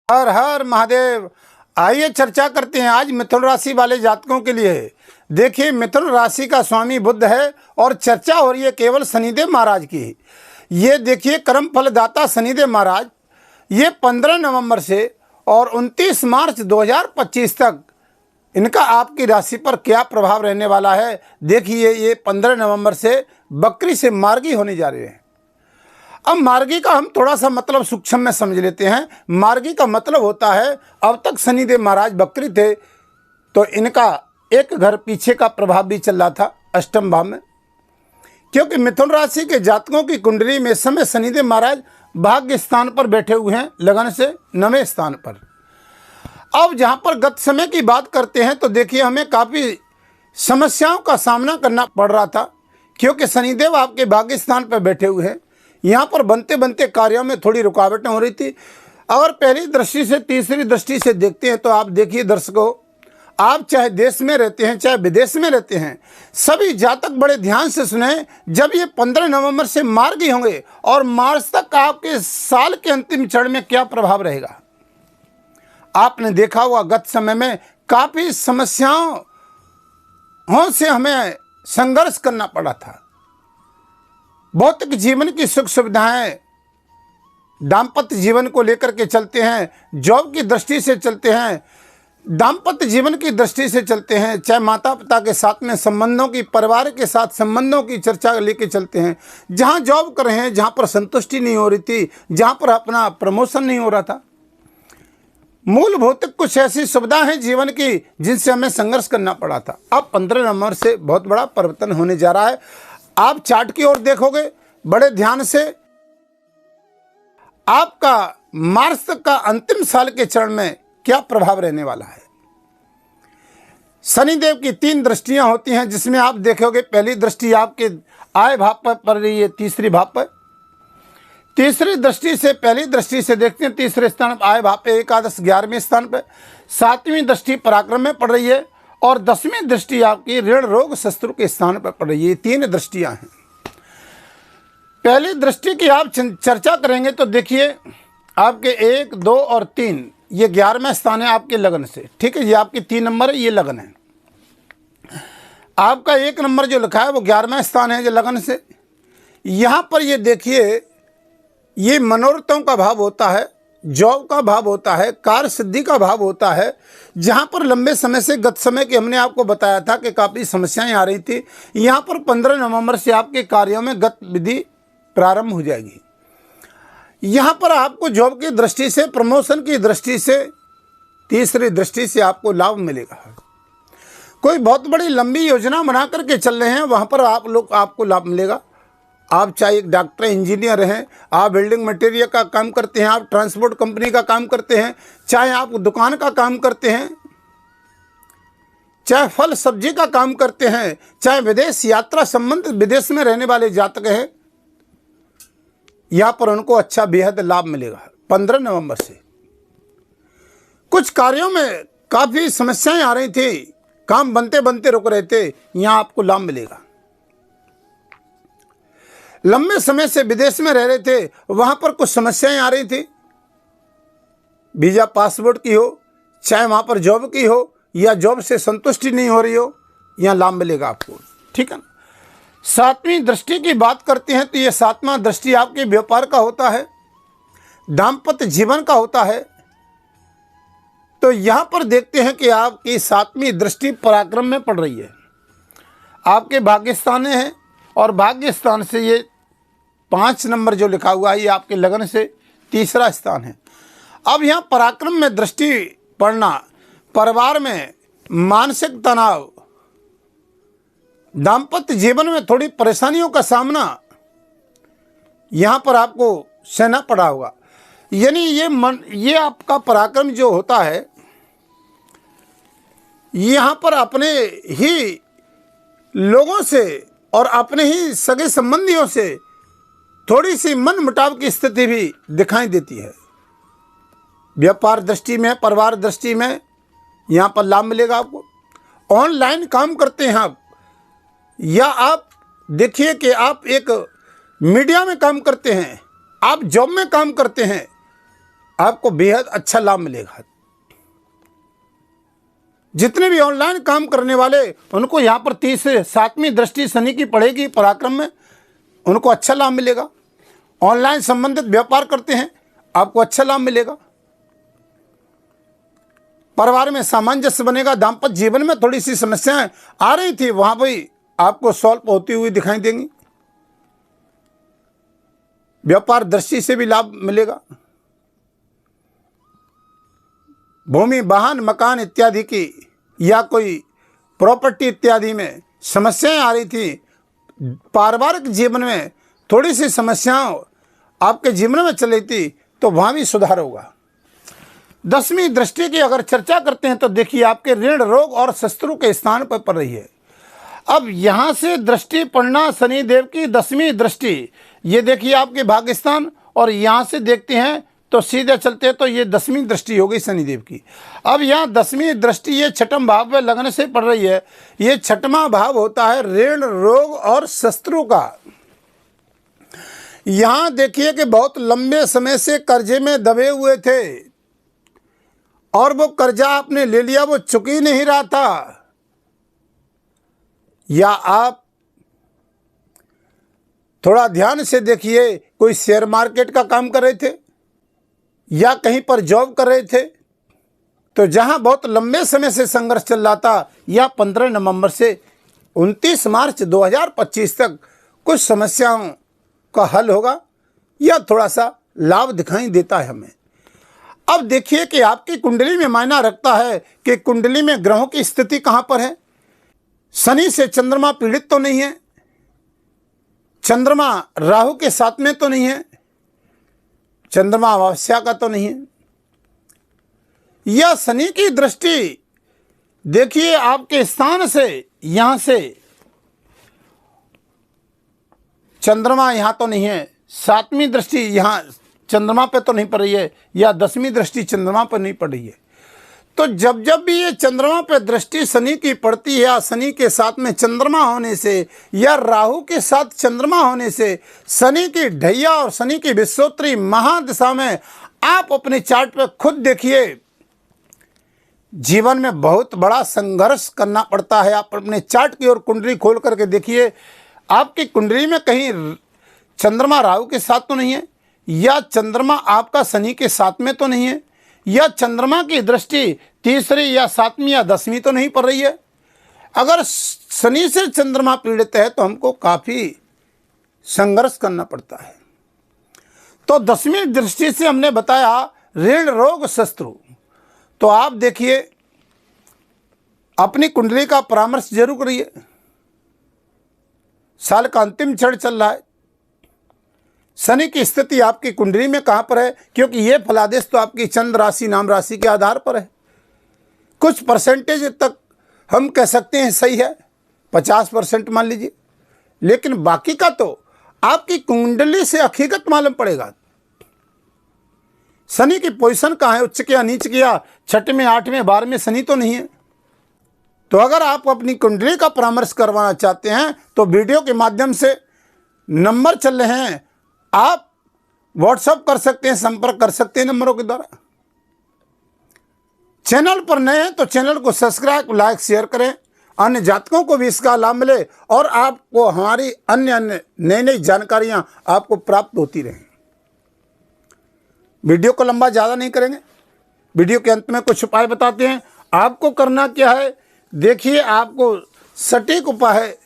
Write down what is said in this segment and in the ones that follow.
हर हर महादेव। आइए चर्चा करते हैं आज मिथुन राशि वाले जातकों के लिए। देखिए, मिथुन राशि का स्वामी बुध है और चर्चा हो रही है केवल शनिदेव महाराज की। ये देखिए, कर्म फलदाता शनिदेव महाराज ये 15 नवंबर से और 29 मार्च 2025 तक इनका आपकी राशि पर क्या प्रभाव रहने वाला है। देखिए, ये 15 नवंबर से बकरी से मार्गी होने जा रहे हैं। अब मार्गी का हम थोड़ा सा मतलब सूक्ष्म में समझ लेते हैं। मार्गी का मतलब होता है, अब तक शनिदेव महाराज बकरी थे तो इनका एक घर पीछे का प्रभाव भी चल रहा था अष्टम भाव में, क्योंकि मिथुन राशि के जातकों की कुंडली में इस समय शनिदेव महाराज भाग्य स्थान पर बैठे हुए हैं, लगन से 9वें स्थान पर। अब जहां पर गत समय की बात करते हैं तो देखिए, हमें काफ़ी समस्याओं का सामना करना पड़ रहा था, क्योंकि शनिदेव आपके भाग्य स्थान पर बैठे हुए हैं। यहाँ पर बनते बनते कार्यों में थोड़ी रुकावटें हो रही थी। और पहली दृष्टि से तीसरी दृष्टि से देखते हैं तो आप देखिए दर्शकों, आप चाहे देश में रहते हैं चाहे विदेश में रहते हैं, सभी जातक बड़े ध्यान से सुने। जब ये 15 नवंबर से मार्गी होंगे और मार्च तक आपके साल के अंतिम चरण में क्या प्रभाव रहेगा। आपने देखा हुआ गत समय में काफ़ी समस्याओं से हमें संघर्ष करना पड़ा था। भौतिक जीवन की सुख सुविधाएं, दाम्पत्य जीवन को लेकर के चलते हैं, जॉब की दृष्टि से चलते हैं, दाम्पत्य जीवन की दृष्टि से चलते हैं, चाहे माता पिता के साथ में संबंधों की, परिवार के साथ संबंधों की चर्चा लेके चलते हैं। जहां जॉब कर रहे हैं, जहां पर संतुष्टि नहीं हो रही थी, जहां पर अपना प्रमोशन नहीं हो रहा था, मूलभूत कुछ ऐसी सुविधाएं हैं जीवन की जिनसे हमें संघर्ष करना पड़ा था। अब 15 नवंबर से बहुत बड़ा परिवर्तन होने जा रहा है। आप चार्ट की ओर देखोगे बड़े ध्यान से, आपका मार्च तक का अंतिम साल के चरण में क्या प्रभाव रहने वाला है। शनिदेव की 3 दृष्टियां होती हैं, जिसमें आप देखोगे पहली दृष्टि आपके आय भाव पर पड़ रही है, तीसरी भाव पर। तीसरी दृष्टि से, पहली दृष्टि से देखते हैं तीसरे स्थान पर आय भाव पे एकादश 11वें स्थान पर, 7वीं दृष्टि पराक्रम में पड़ रही है और 10वीं दृष्टि आपकी ऋण रोग शत्रु के स्थान पर पड़ रही है। 3 दृष्टियां हैं। पहली दृष्टि की आप चर्चा करेंगे तो देखिए, आपके 1, 2 और 3 ये 11वां स्थान है आपके लगन से। ठीक है, ये आपकी 3 नंबर है, ये लगन है। आपका 1 नंबर जो लिखा है वो 11वां स्थान है जो लगन से। यहाँ पर ये देखिए, ये मनोरथों का भाव होता है, जॉब का भाव होता है, कार्य सिद्धि का भाव होता है। जहां पर लंबे समय से, गत समय के हमने आपको बताया था कि काफ़ी समस्याएं आ रही थी, यहां पर 15 नवंबर से आपके कार्यों में गतिविधि प्रारंभ हो जाएगी। यहां पर आपको जॉब की दृष्टि से, प्रमोशन की दृष्टि से, तीसरी दृष्टि से आपको लाभ मिलेगा। कोई बहुत बड़ी लंबी योजना बना करके चल रहे हैं, वहां पर आपको लाभ मिलेगा। आप चाहे एक डॉक्टर, इंजीनियर हैं, आप बिल्डिंग मटेरियल का काम करते हैं, आप ट्रांसपोर्ट कंपनी का काम करते हैं, चाहे आप दुकान का काम करते हैं, चाहे फल सब्जी का काम करते हैं, चाहे विदेश यात्रा संबंध विदेश में रहने वाले जातक हैं, यहाँ पर उनको अच्छा बेहद लाभ मिलेगा 15 नवंबर से। कुछ कार्यों में काफ़ी समस्याएं आ रही थी, काम बनते बनते रुक रहे थे, यहाँ आपको लाभ मिलेगा। लंबे समय से विदेश में रह रहे थे, वहां पर कुछ समस्याएं आ रही थी, वीजा पासपोर्ट की हो, चाहे वहां पर जॉब की हो, या जॉब से संतुष्टि नहीं हो रही हो, यहाँ लाभ मिलेगा आपको। ठीक है ना। 7वीं दृष्टि की बात करते हैं तो ये 7वां दृष्टि आपके व्यापार का होता है, दाम्पत्य जीवन का होता है। तो यहां पर देखते हैं कि आपकी 7वीं दृष्टि पराक्रम में पड़ रही है, आपके भाग्य स्थान में है और भाग्य स्थान से ये 5 नंबर जो लिखा हुआ है ये आपके लगन से तीसरा स्थान है। अब यहाँ पराक्रम में दृष्टि पड़ना, परिवार में मानसिक तनाव, दाम्पत्य जीवन में थोड़ी परेशानियों का सामना यहाँ पर आपको सहना पड़ा होगा। यानी ये आपका पराक्रम जो होता है, यहाँ पर अपने ही लोगों से और अपने ही सगे संबंधियों से थोड़ी सी मन मुटाव की स्थिति भी दिखाई देती है। व्यापार दृष्टि में, परिवार दृष्टि में यहाँ पर लाभ मिलेगा आपको। ऑनलाइन काम करते हैं आप, या आप देखिए कि आप एक मीडिया में काम करते हैं, आप जॉब में काम करते हैं, आपको बेहद अच्छा लाभ मिलेगा। जितने भी ऑनलाइन काम करने वाले उनको यहाँ पर 30 से 7वीं दृष्टि शनि की पड़ेगी पराक्रम में, उनको अच्छा लाभ मिलेगा। ऑनलाइन संबंधित व्यापार करते हैं, आपको अच्छा लाभ मिलेगा। परिवार में सामंजस्य बनेगा। दाम्पत्य जीवन में थोड़ी सी समस्याएं आ रही थी, वहां भी आपको सॉल्व होती हुई दिखाई देंगी। व्यापार दृष्टि से भी लाभ मिलेगा। भूमि, वाहन, मकान इत्यादि की या कोई प्रॉपर्टी इत्यादि में समस्याएं आ रही थी, पारिवारिक जीवन में थोड़ी सी समस्याएं आपके जीवन में चल रही थी, तो वहाँ भी सुधार होगा। 10वीं दृष्टि की अगर चर्चा करते हैं तो देखिए आपके ऋण, रोग और शत्रु के स्थान पर पड़ रही है। अब यहाँ से दृष्टि पड़ना शनिदेव की 10वीं दृष्टि, ये देखिए आपके भाग्यस्थान, और यहाँ से देखते हैं तो सीधे चलते हैं तो ये 10वीं दृष्टि हो गई शनिदेव की। अब यहाँ 10वीं दृष्टि ये 6ठम भाव में लगने से पड़ रही है। ये 6वां भाव होता है ऋण, रोग और शत्रु का। यहाँ देखिए कि बहुत लंबे समय से कर्जे में दबे हुए थे और वो कर्जा आपने ले लिया, वो चुक ही नहीं रहा था, या आप थोड़ा ध्यान से देखिए कोई शेयर मार्केट का काम कर रहे थे या कहीं पर जॉब कर रहे थे, तो जहां बहुत लंबे समय से संघर्ष चल रहा था, या 15 नवंबर से 29 मार्च 2025 तक कुछ समस्याओं का हल होगा या थोड़ा सा लाभ दिखाई देता है हमें। अब देखिए कि आपकी कुंडली में मायना रखता है कि कुंडली में ग्रहों की स्थिति कहां पर है। शनि से चंद्रमा पीड़ित तो नहीं है, चंद्रमा राहु के साथ में तो नहीं है, चंद्रमा अमावस्या का तो नहीं है। यह शनि की दृष्टि देखिए आपके स्थान से, यहां से चंद्रमा यहां तो नहीं है, 7वीं दृष्टि यहां चंद्रमा पे तो नहीं पड़ रही है, या 10वीं दृष्टि चंद्रमा पर नहीं पड़ रही है। तो जब जब भी ये चंद्रमा पे दृष्टि शनि की पड़ती है, या शनि के साथ में चंद्रमा होने से, या राहु के साथ चंद्रमा होने से, शनि की ढैया और शनि की विषुवक्री महादशा में आप अपने चार्ट पे खुद देखिए, जीवन में बहुत बड़ा संघर्ष करना पड़ता है। आप अपने चार्ट की ओर कुंडली खोल करके देखिए, आपकी कुंडली में कहीं चंद्रमा राहु के साथ तो नहीं है, या चंद्रमा आपका शनि के साथ में तो नहीं है, या चंद्रमा की दृष्टि तीसरी या 7वीं या 10वीं तो नहीं पड़ रही है। अगर शनि से चंद्रमा पीड़ित है तो हमको काफ़ी संघर्ष करना पड़ता है। तो 10वीं दृष्टि से हमने बताया ऋण, रोग, शत्रु। तो आप देखिए अपनी कुंडली का परामर्श जरूर करिए। साल का अंतिम क्षण चल रहा है, शनि की स्थिति आपकी कुंडली में कहाँ पर है, क्योंकि ये फलादेश तो आपकी चंद्र राशि, नाम राशि के आधार पर है। कुछ परसेंटेज तक हम कह सकते हैं सही है, 50% मान लीजिए, लेकिन बाकी का तो आपकी कुंडली से हकीकत मालूम पड़ेगा। शनि की पोजीशन कहाँ है, उच्च किया, नीच किया, 6वें, 8वें, 12वें शनि तो नहीं है। तो अगर आप अपनी कुंडली का परामर्श करवाना चाहते हैं तो वीडियो के माध्यम से नंबर चल रहे हैं, आप व्हाट्सएप कर सकते हैं, संपर्क कर सकते हैं नंबरों के द्वारा। चैनल पर नए हैं तो चैनल को सब्सक्राइब, लाइक, शेयर करें, अन्य जातकों को भी इसका लाभ मिले और आपको हमारी अन्य नई नई जानकारियां आपको प्राप्त होती रहें। वीडियो को लंबा ज़्यादा नहीं करेंगे, वीडियो के अंत में कुछ उपाय बताते हैं। आपको करना क्या है, देखिए आपको सटीक उपाय है,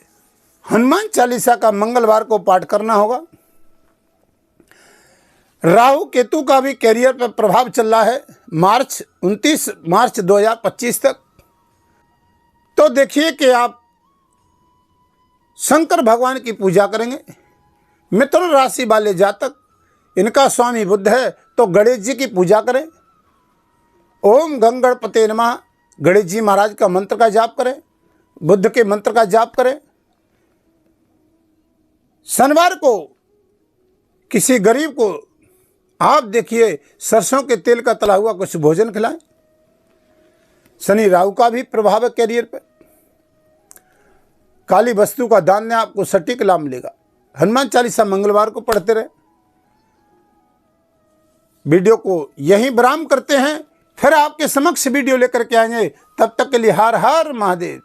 हनुमान चालीसा का मंगलवार को पाठ करना होगा। राहु केतु का भी कैरियर पर प्रभाव चल रहा है 29 मार्च 2025 तक। तो देखिए कि आप शंकर भगवान की पूजा करेंगे। मिथुन राशि वाले जातक, इनका स्वामी बुध है तो गणेश जी की पूजा करें। ओम गंगणपते नमः गणेश जी महाराज का मंत्र का जाप करें, बुद्ध के मंत्र का जाप करें। शनिवार को किसी गरीब को आप देखिए सरसों के तेल का तला हुआ कुछ भोजन खिलाएं। शनि राहु का भी प्रभाव है कैरियर पर। काली वस्तु का दान दें, आपको सटीक लाभ मिलेगा। हनुमान चालीसा मंगलवार को पढ़ते रहे। वीडियो को यहीं विराम करते हैं, फिर आपके समक्ष वीडियो लेकर के आएंगे। तब तक के लिए हर हर महादेव।